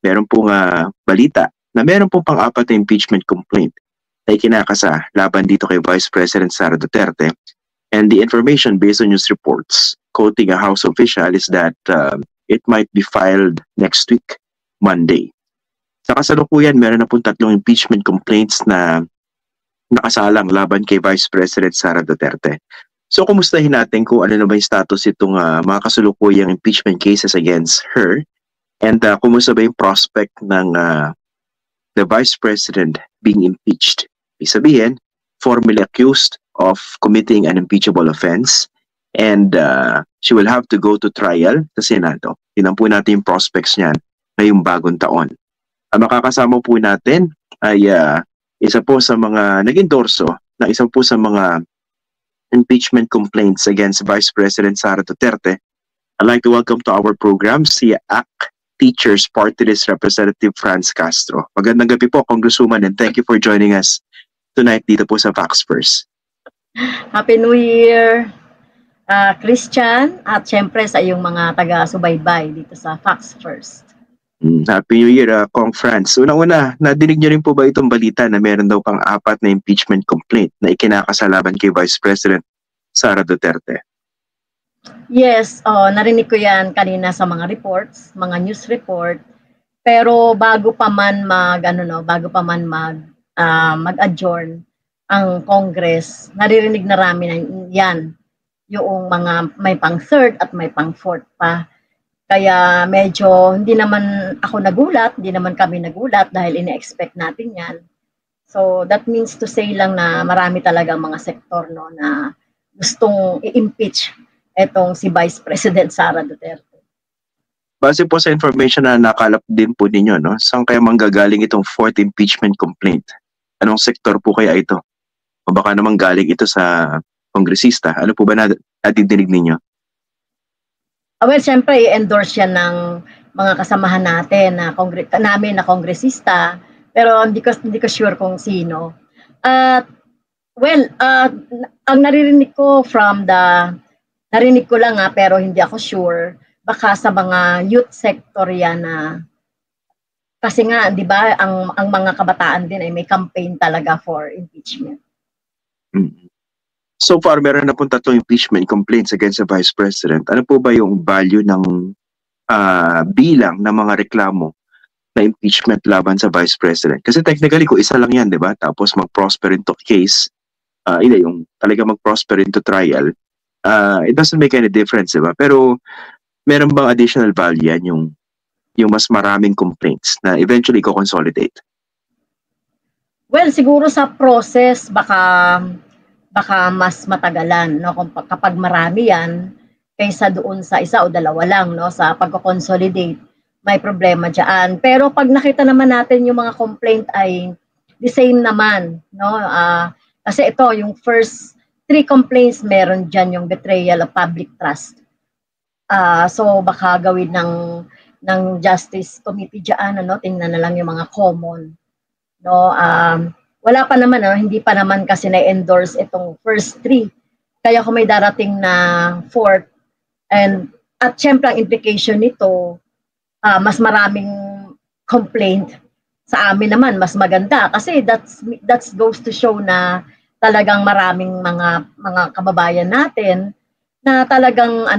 meron pong balita na meron pong pang-apat na impeachment complaint na ikinakasa laban dito kay Vice President Sara Duterte. And the information based on news reports quoting a House official is that it might be filed next week, Monday. Sa kasalukuyan, meron na pong 3 impeachment complaints na nakasalang laban kay Vice President Sara Duterte. So kumustahin natin kung ano na ba yung status itong mga kasalukuyang impeachment cases against her, and kumusta ba yung prospect ng the Vice President being impeached. Ibig sabihin, formally accused of committing an impeachable offense, and she will have to go to trial sa Senado. Tingnan po natin yung prospects niyan ngayong bagong taon. Ang makakasama po natin ay isa po sa mga nag-endorso na isa po sa mga impeachment complaints against Vice President Sara Duterte. I'd like to welcome to our program si ACT Teachers Party List Representative Franz Castro. Magandang gabi po, Congresswoman, and thank you for joining us tonight dito po sa Facts First. Happy New Year, Christian, at syempre sa iyong mga taga-subaybay dito sa Facts First. Happy New Year, Kong Franz. Unang-una, nadinig niyo rin po ba itong balita na meron daw pang-4 na impeachment complaint na ikinakasalaban kay Vice President Sara Duterte? Yes, narinig ko yan kanina sa mga reports, mga news report. Pero bago pa man mag-adjourn ang Congress, naririnig na rami na yan, yung mga may pang-3rd at may pang-4th pa. Kaya medyo hindi naman ako nagulat, hindi naman kami nagulat dahil ine-expect natin yan. So that means to say lang na marami talagang mga sektor na gustong i-impeach etong si Vice President Sara Duterte. Base po sa information na nakalap din po ninyo, no? Saan kaya manggagaling itong 4th impeachment complaint? Anong sektor po kaya ito? O baka naman galing ito sa kongresista? Ano po ba nadidinig ninyo? Well, siyempre, i-endorse yan ng mga kasamahan natin namin na kongresista, pero hindi ko sure kung sino. Ang naririnig ko narinig ko lang pero hindi ako sure, baka sa mga youth sector yan kasi nga, di ba, ang mga kabataan din ay may campaign talaga for impeachment. So far, meron na pong 3 impeachment complaints against the Vice President. Ano po ba yung value ng bilang ng mga reklamo na impeachment laban sa Vice President? Kasi technically, kung isa lang yan, di ba? Tapos mag-prosper into case, yung talaga mag-prosper into trial, it doesn't make any difference, di ba? Pero meron bang additional value yan, yung mas maraming complaints na eventually ko-consolidate? Well, siguro sa process, baka mas matagalan, no, kapag marami yan kaysa doon sa isa o dalawa lang, no, sa pagko-consolidate, may problema diyan. Pero pag nakita naman natin yung mga complaint ay the same naman, no, kasi ito yung first 3 complaints, meron diyan yung betrayal of public trust. So baka gawin ng Justice Committee diyan, ano, tingnan na lang yung mga common, no. Wala pa naman, hindi pa naman kasi na-endorse itong first 3. Kaya kung may darating na 4th, at syempre ang implication nito, mas maraming complaint sa amin naman, mas maganda. Kasi that goes to show na talagang maraming mga kababayan natin na talagang,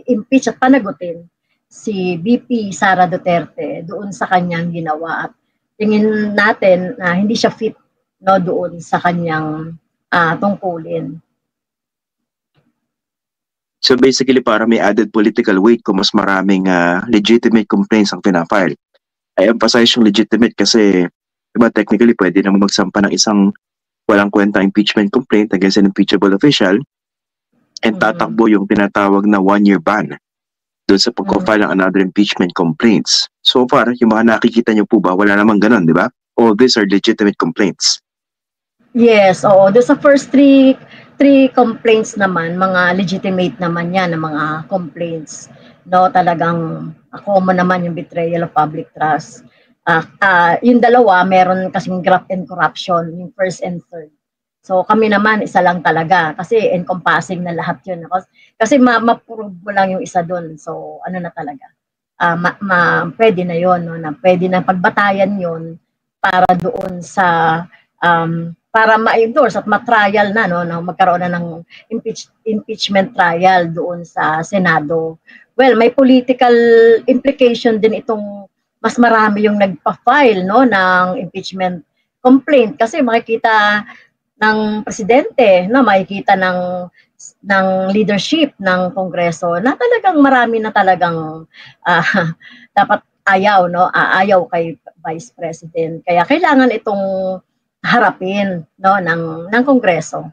impeach at panagutin si VP Sara Duterte doon sa kanyang ginawa. At tingin natin na hindi siya fit, no, doon sa kanyang tungkulin. So basically, para may added political weight kung mas maraming legitimate complaints ang pinafile. I emphasize yung legitimate kasi, diba, technically pwede naman magsampa ng isang walang kwenta impeachment complaint against an impeachable official and tatakbo yung tinatawag na 1-year ban doon sa pagko-file ng another impeachment complaints. So far, yung mga nakikita nyo po ba, wala namang ganun, di ba? All these are legitimate complaints. Yes, oo. Doon sa first 3 complaints naman, mga legitimate naman yan, ng mga complaints. No, talagang common naman yung betrayal of public trust. Yung dalawa, meron kasing graft and corruption, yung first and third. So kami naman, isa lang talaga. Kasi encompassing na lahat yun. Kasi ma-prove mo lang yung isa doon. So ano na talaga. pwede na yon, no, na pwede na pagbatayan yon para doon sa para ma-endorse at ma-trial na, no, magkaroon na ng impeachment trial doon sa Senado. Well, may political implication din itong mas marami yung nagpa-file, no, ng impeachment complaint kasi makikita ng presidente, no, makikita ng leadership ng Kongreso na talagang marami na talagang dapat ayaw, no, ayaw kay Vice President. Kaya kailangan itong harapin, no, ng Kongreso.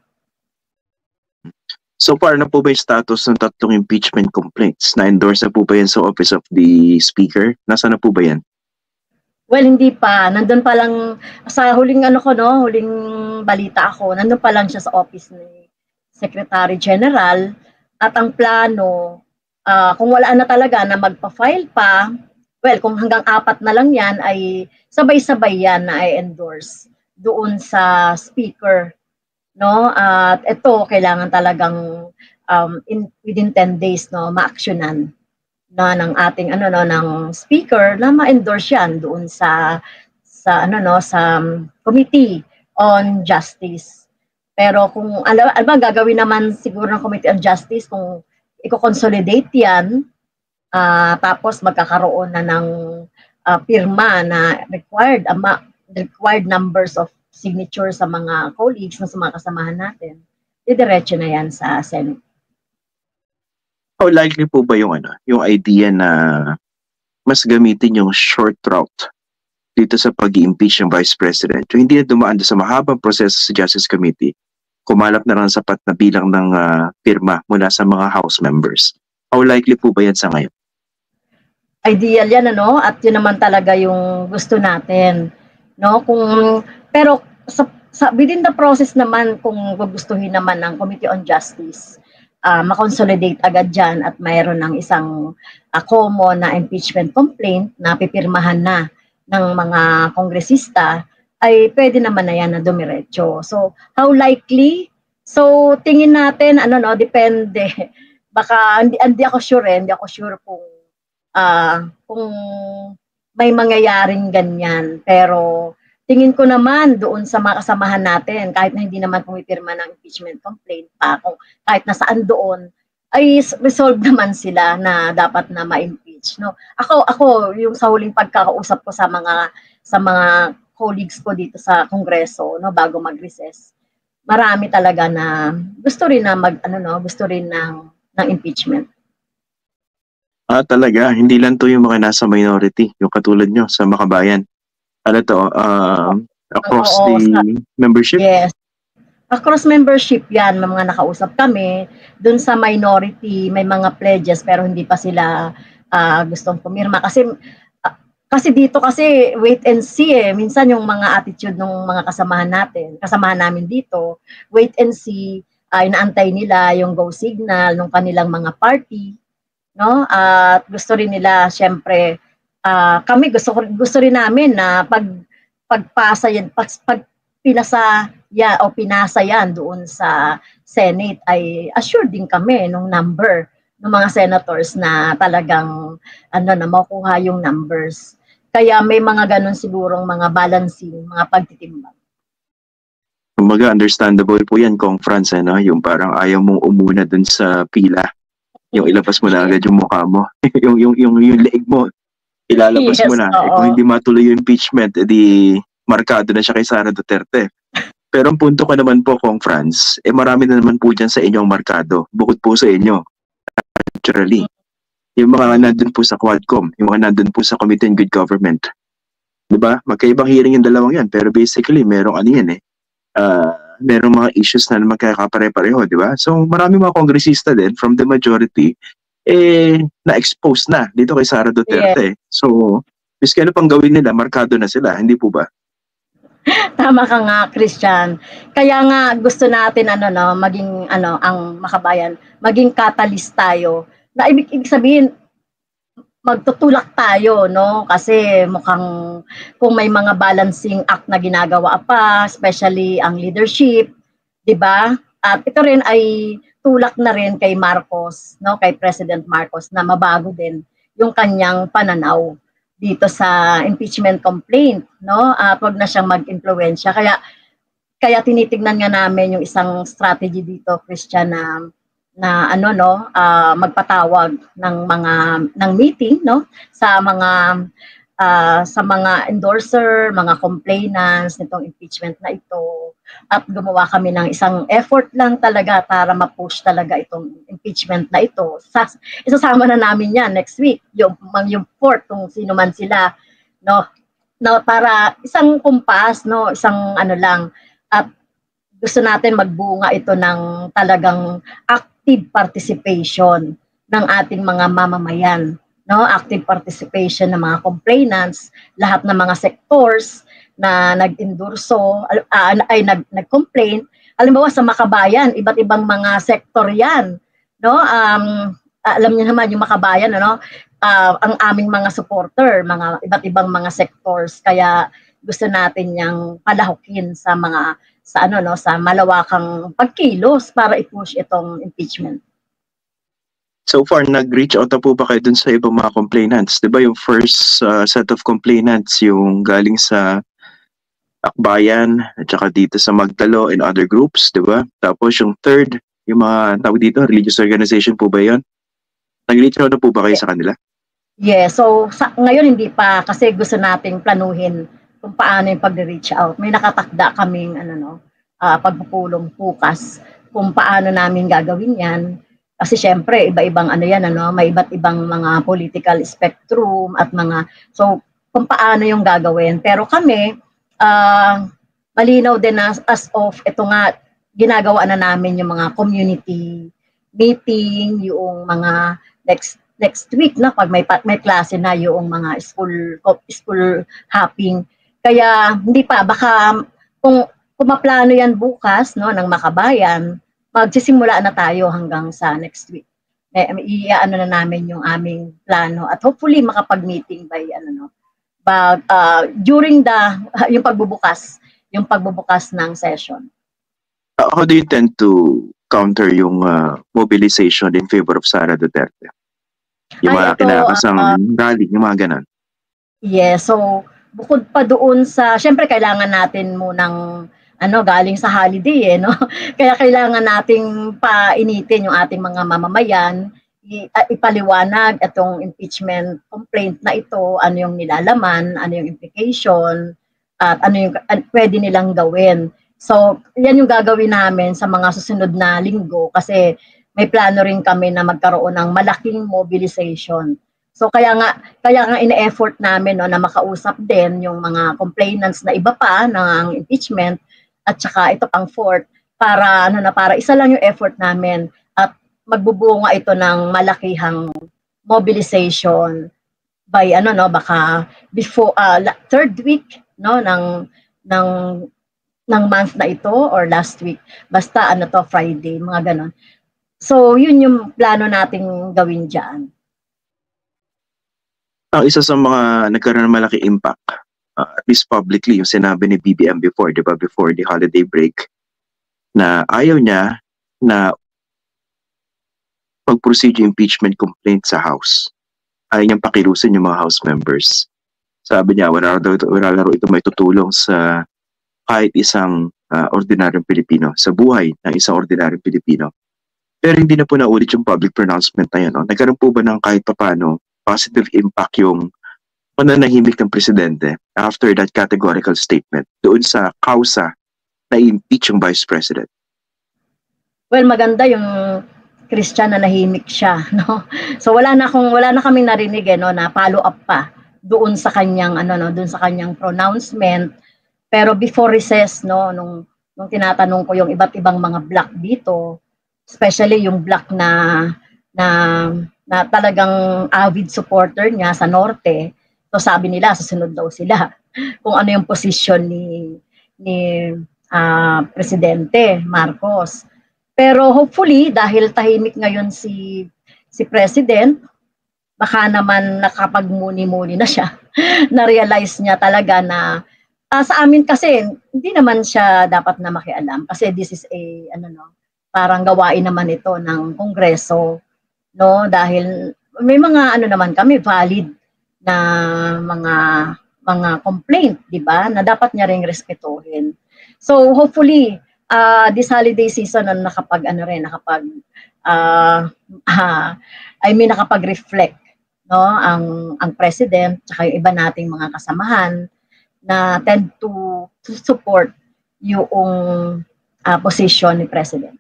So far na po ba yung status ng tatlong impeachment complaints? Na-endorse na po ba yan sa Office of the Speaker? Nasaan na po ba yan? Well, hindi pa. Nandun pa lang, sa huling huling balita ako, nandun pa lang siya sa office ni Secretary General. At ang plano, kung wala na talaga na magpa-file pa, well, kung hanggang 4 na lang yan, ay sabay-sabay yan na i-endorse doon sa Speaker. No? At ito, kailangan talagang within 10 days, no, ma-actionan na ng ating ng speaker na ma-endorse yan doon sa Committee on Justice. Pero kung gagawin naman siguro ng Committee on Justice kung i-consolidate yan, tapos magkakaroon na ng pirma na required numbers of signatures sa mga colleagues na sa mga kasamahan natin, didiretso na yan sa Senate. How likely po ba yung idea na mas gamitin yung short route dito sa pag-i-impeach ng Vice President? Yung hindi na dumaan sa mahabang proseso sa Justice Committee, kumalap na lang sapat na bilang ng pirma mula sa mga House members. How likely po ba yan sa ngayon? Ideal yan, at yun naman talaga yung gusto natin. No? Pero within the process naman, kung gugustuhin naman ng Committee on Justice, ma-consolidate agad dyan at mayroon ng isang common na impeachment complaint na pipirmahan na ng mga kongresista, ay pwede naman na yan na dumiretso. So, how likely? So, tingin natin, depende. Baka, hindi ako sure kung may mangyayaring ganyan. Pero, tingin ko naman doon sa mga kasamahan natin, kahit na hindi naman pumipirma ng impeachment complaint pa, kung kahit nasaan doon, ay resolve naman sila na dapat na ma-impeach. No? Ako yung sa huling pagkakausap ko sa mga colleagues ko dito sa Kongreso, no, bago mag-recess, marami talaga na gusto rin na gusto rin ng impeachment. Talaga, hindi lang to yung mga nasa minority, yung katulad nyo sa Makabayan. Across the membership? Yes. Across membership yan, may mga nakausap kami. Doon sa minority, may mga pledges pero hindi pa sila gustong pumirma. Kasi dito wait and see Minsan yung mga attitude ng mga kasamahan namin dito, wait and see, inaantay nila yung go signal ng kanilang mga party. No? At gusto rin nila, syempre, kami gusto rin namin na pagpasa yan, pag pinasa yan doon sa Senate, ay assured din kami nung number ng mga senators na talagang na makuha yung numbers. Kaya may mga ganun sigurong mga balancing, mga pagtitimbang. Kumbaga understandable po yan, Kong Franz, yung parang ayaw mong umuna dun sa pila. Yung ilabas mo na agad yung mukha mo. yung leeg mo, ilalabas mo na. Kung hindi matuloy yung impeachment, edi markado na siya kay Sara Duterte. Pero ang punto ko naman po, Kong Franz, marami na naman po dyan sa inyong markado. Bukod po sa inyo. Naturally. Yung mga nandun po sa Quadcom, yung mga nandun po sa Committee on Good Government. Diba? Magkaibang hearing yung dalawang yan. Pero basically, merong merong mga issues na magkakapare-pareho, diba? So, marami mga kongresista din from the majority, na-expose na dito kay Sara Duterte. Yeah. So, miski ano pang gawin nila, markado na sila, hindi po ba? Tama ka nga, Christian. Kaya nga gusto natin maging ang Makabayan, maging catalyst tayo. Na ibig sabihin magtutulak tayo, no? Kasi mukhang kung may mga balancing act na ginagawa pa, especially ang leadership, 'di ba? At ito rin ay tulak na rin kay Marcos, no? Kay President Marcos na mabago din yung kanyang pananaw dito sa impeachment complaint, no? At wag na siyang mag-impluwensya. Kaya tinitignan nga namin yung isang strategy dito, Christian, na ano, no, magpatawag ng meeting, no, sa mga endorser, mga complainants nitong impeachment na ito, at gumawa kami ng isang effort lang talaga para ma-push talaga itong impeachment na ito. Isasama na namin yan next week, yung fourth, kung sino man sila, no, para isang kumpas, no, isang ano lang, at gusto natin magbunga ito ng talagang active participation ng ating mga mamamayan, no? Active participation ng mga complainants, lahat ng mga sectors na nag-endorso ay nag-complain. Halimbawa sa Makabayan, iba't ibang mga sektor 'yan, no? Alam niyo naman yung Makabayan, ano? Ang aming mga supporter, mga iba't ibang mga sectors, kaya gusto natin yang palahukin sa malawakang pagkilos para i-push itong impeachment. So far, nag-reach out na po ba kayo dun sa ibang mga complainants? Di ba yung first set of complainants, yung galing sa Akbayan, at saka dito sa Magdalo and other groups, di ba? Tapos yung third, yung mga tawag dito, religious organization po ba yun? Nag-reach out na po ba kayo sa kanila? Yeah, so ngayon hindi pa, kasi gusto nating planuhin kung paano yung pag-reach out. May nakatakda kaming pagpupulong bukas kung paano namin gagawin yan. Kasi syempre, iba-ibang may iba't ibang mga political spectrum at so kung paano yung gagawin. Pero kami, malinaw din as of, ito nga, ginagawa na namin yung mga community meeting, yung mga next week na pag may klase na yung mga school hopping. Kaya hindi pa, baka kung maplano yan bukas, no, ng Makabayan, magsisimula na tayo hanggang sa next week. Iaano na namin yung aming plano at hopefully makapag-meeting by during yung pagbubukas ng session. How do you tend to counter yung mobilization in favor of Sara Duterte? Yung mga kinakasang rally, yung mga ganon. Yes, so bukod pa doon sa, syempre kailangan natin munang galing sa holiday no? Kaya kailangan nating painitin yung ating mga mamamayan, ipaliwanag itong impeachment complaint na ito, ano yung nilalaman, ano yung implication, at ano yung pwede nilang gawin. So, yan yung gagawin namin sa mga susunod na linggo kasi may plano rin kami na magkaroon ng malaking mobilization. So kaya nga ine-effort namin na makausap din yung mga complainants na iba pa ng impeachment at saka ito pang fourth para para isa lang yung effort namin at magbubunga ito ng malakihang mobilization by baka before third week ng month na ito or last week, basta Friday, mga ganon. So yun yung plano nating gawin diyan. Ang isa sa mga nagkaroon ng malaki impact, at least publicly, yung sinabi ni BBM before, di ba, before the holiday break, na ayaw niya na pag-proceed yung impeachment complaint sa House. Ayaw niyang pakilusin yung mga House members. Sabi niya, wala laro ito may tutulong sa kahit isang ordinaryong Pilipino, sa buhay ng isang ordinaryong Pilipino. Pero hindi na po naulit yung public pronouncement na yun. No? Nagkaroon po ba ng kahit papano positive impact yung pananahimik ng presidente after that categorical statement doon sa kausa na impeach yung vice president? Well, maganda yung Christian na nahimik siya, no? So wala na kaming narinig na follow up pa doon sa kanyang doon sa kanyang pronouncement. Pero before recess nung tinatanong ko yung iba't ibang mga block dito, especially yung block na talagang avid supporter niya sa Norte, so sabi nila susunod daw sila kung ano yung posisyon ni Presidente Marcos. Pero hopefully dahil tahimik ngayon si President, baka naman nakapagmuni-muni na siya. Na-realize niya talaga na sa amin kasi hindi naman siya dapat na makialam kasi this is a parang gawain naman ito ng Kongreso, no, dahil may mga ano naman kami valid na mga complaint, di ba? Na dapat niya ring respetuhin. So hopefully this holiday season na nakapag-reflect, no, ang president tsaka yung iba nating mga kasamahan na tend to support yung position ni president.